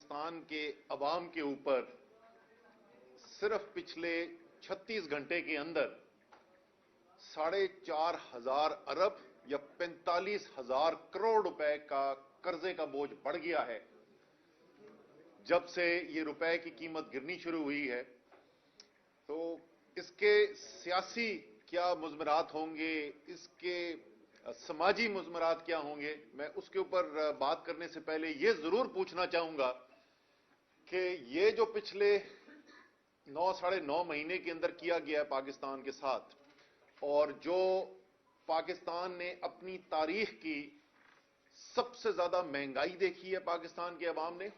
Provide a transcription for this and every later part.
पाकिस्तान के अवाम के ऊपर सिर्फ पिछले 36 घंटे के अंदर 4,500 अरब या 45,000 करोड़ रुपए का कर्जे का बोझ बढ़ गया है। जब से ये रुपए की कीमत गिरनी शुरू हुई है, तो इसके सियासी क्या मुज़मरात होंगे, इसके समाजी मुज़मरात क्या होंगे, मैं उसके ऊपर बात करने से पहले ये जरूर पूछना चाहूंगा कि ये जो पिछले 9-9.5 महीने के अंदर किया गया है पाकिस्तान के साथ, और जो पाकिस्तान ने अपनी तारीख की सबसे ज्यादा महंगाई देखी है पाकिस्तान के अवाम ने,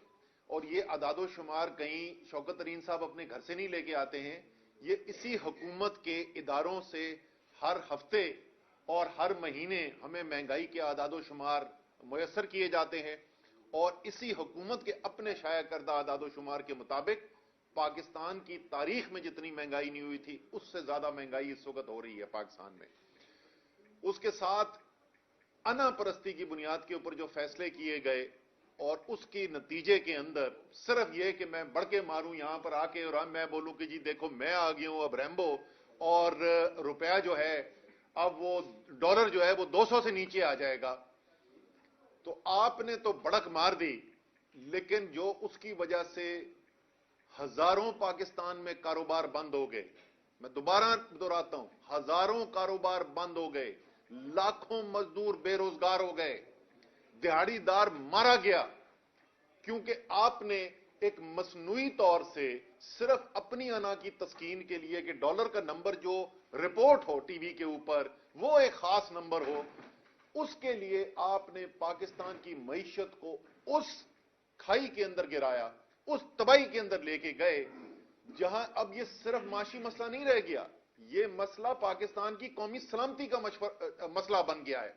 और ये अदादो शुमार कहीं शौकत तरीन साहब अपने घर से नहीं लेके आते हैं, ये इसी हुकूमत के इदारों से हर हफ्ते और हर महीने हमें महंगाई के अदादो शुमार मुयस्सर किए जाते हैं, और इसी हुकूमत के अपने शाया करदा अदादो शुमार के मुताबिक पाकिस्तान की तारीख में जितनी महंगाई नहीं हुई थी, उससे ज्यादा महंगाई इस वक्त हो रही है पाकिस्तान में। उसके साथ अना परस्ती की बुनियाद के ऊपर जो फैसले किए गए, और उसके नतीजे के अंदर सिर्फ यह कि मैं बढ़ के मारूं यहां पर आके और मैं बोलूं कि जी देखो मैं आ गया हूं अब रैम्बो, और रुपया जो है अब वो डॉलर जो है वो 200 से नीचे आ जाएगा, तो आपने तो बढ़क मार दी, लेकिन जो उसकी वजह से हजारों पाकिस्तान में कारोबार बंद हो गए, मैं दोबारा दोहराता हूं, हजारों कारोबार बंद हो गए, लाखों मजदूर बेरोजगार हो गए, दिहाड़ीदार मारा गया, क्योंकि आपने एक मसनूई तौर से सिर्फ अपनी अना की तस्कीन के लिए कि डॉलर का नंबर जो रिपोर्ट हो टीवी के ऊपर वो एक खास नंबर हो, उसके लिए आपने पाकिस्तान की मईशत को उस खाई के अंदर गिराया, उस तबाही के अंदर लेके गए, जहां अब ये सिर्फ माशी मसला नहीं रह गया, ये मसला पाकिस्तान की कौमी सलामती का मसला बन गया है।